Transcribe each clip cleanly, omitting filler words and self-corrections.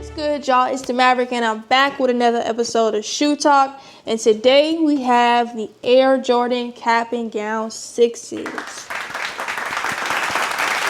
What's good, y'all? It's the Maverick, and I'm back with another episode of Shoe Talk. And today we have the Air Jordan Cap and Gown 6s.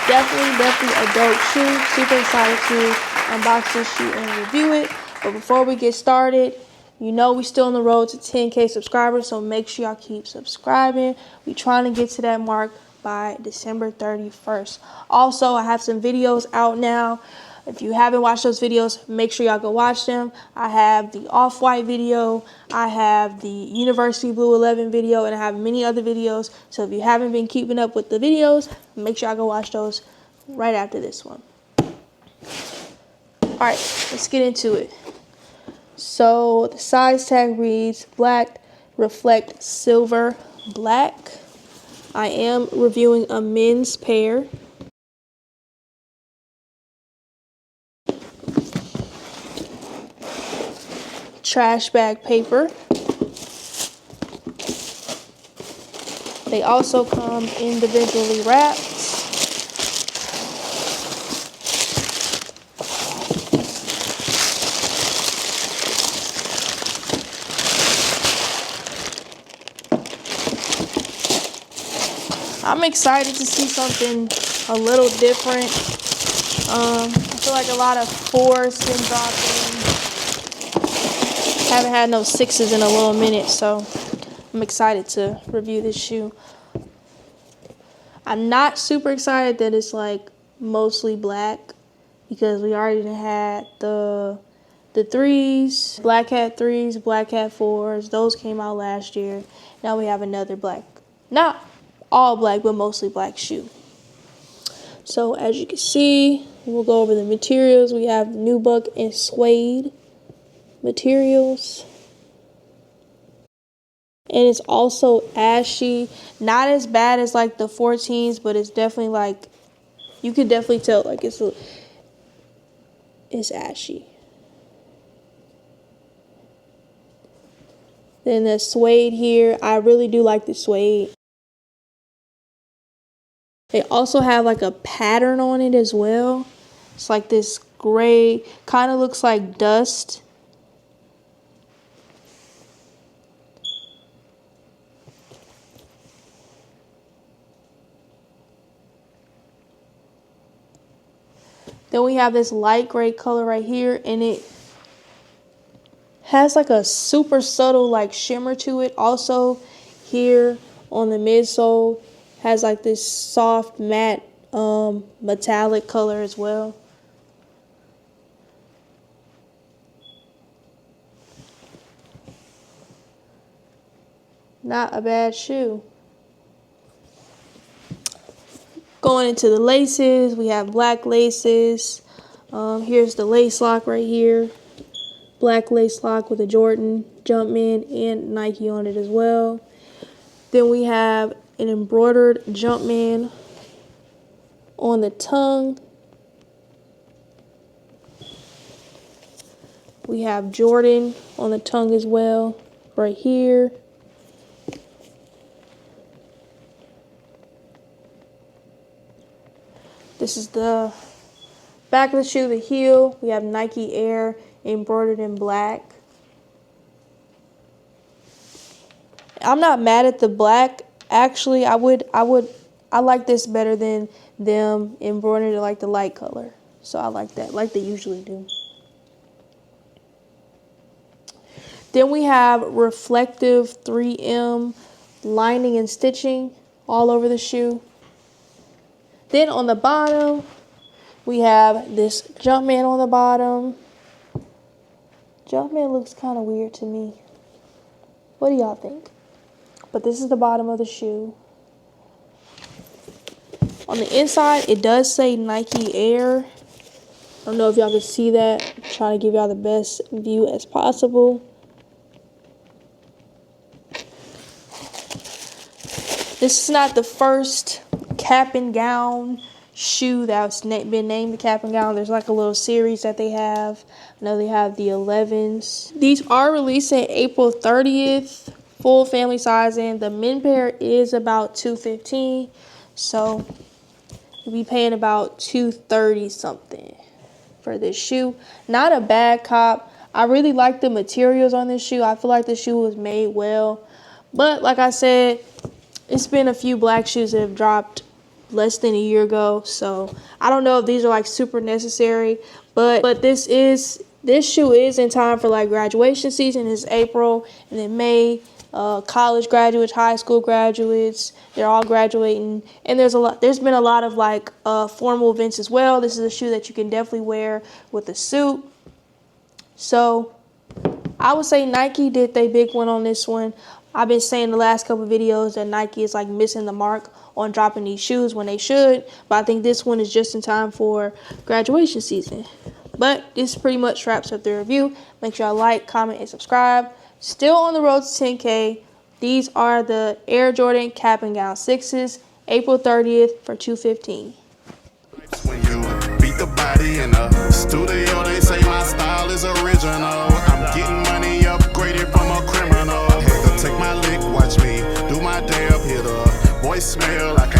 Definitely a dope shoe. Super excited to unbox this shoe and review it. But before we get started, you know we're still on the road to 10K subscribers, so make sure y'all keep subscribing. We're trying to get to that mark by December 31st. Also, I have some videos out now. If you haven't watched those videos, make sure y'all go watch them. I have the Off-White video, I have the University Blue 11 video, and I have many other videos. So if you haven't been keeping up with the videos, make sure y'all go watch those right after this one. Alright, let's get into it. So the size tag reads black, reflect silver, black. I am reviewing a men's pair. Trash bag paper. They also come individually wrapped. I'm excited to see something a little different. I feel like a lot of 4s been dropping. Haven't had no 6s in a little minute, so I'm excited to review this shoe. I'm not super excited that it's like mostly black because we already had the 3s, black hat 3s, black hat 4s. Those came out last year. Now we have another black, not all black, but mostly black shoe. So as you can see, we'll go over the materials. We have nubuck and suede materials, and it's also ashy. Not as bad as like the 14s, but it's definitely like, you can definitely tell like it's ashy. Then the suede here, I really do like the suede. They also have like a pattern on it as well. It's like this gray, kind of looks like dust. Then we have this light gray color right here, and it has like a super subtle like shimmer to it. Also here on the midsole has like this soft matte metallic color as well. Not a bad shoe. Going into the laces, we have black laces. Here's the lace lock right here. Black lace lock with a Jordan, Jumpman, and Nike on it as well. Then we have an embroidered Jumpman on the tongue. We have Jordan on the tongue as well, right here. This is the back of the shoe, the heel. We have Nike Air embroidered in black. I'm not mad at the black. Actually, I like this better than them embroidered like the light color. So I like that, like they usually do. Then we have reflective 3M lining and stitching all over the shoe. Then on the bottom, we have this Jumpman on the bottom. Jumpman looks kind of weird to me. What do y'all think? But this is the bottom of the shoe. On the inside, it does say Nike Air. I don't know if y'all can see that. I'm trying to give y'all the best view as possible. This is not the first cap and gown shoe that's been named the cap and gown. There's like a little series that they have. I know they have the 11s. These are releasing April 30th, full family sizing. The men pair is about $215, so you'll be paying about $230 something. for this shoe. Not a bad cop. I really like the materials on this shoe. I feel like the shoe was made well. But like I said, it's been a few black shoes that have dropped less than a year ago. So I don't know if these are like super necessary. But this shoe is in time for like graduation season. It's April, and then May. College graduates, high school graduates, they're all graduating, and there's been a lot of like formal events as well. This is a shoe that you can definitely wear with a suit. So I would say Nike did their big one on this one. I've been saying the last couple of videos that Nike is like missing the mark on dropping these shoes when they should, but I think this one is just in time for graduation season. But this pretty much wraps up the review. Make sure y'all like, comment, and subscribe. Still on the road to 10K. These are the Air Jordan Cap and Gown 6s, April 30th for $215. When you beat the body in the studio, they say my style is original. I'm getting money upgraded from a criminal. Had to take my lick, watch me do my dab, hit a voicemail. I can't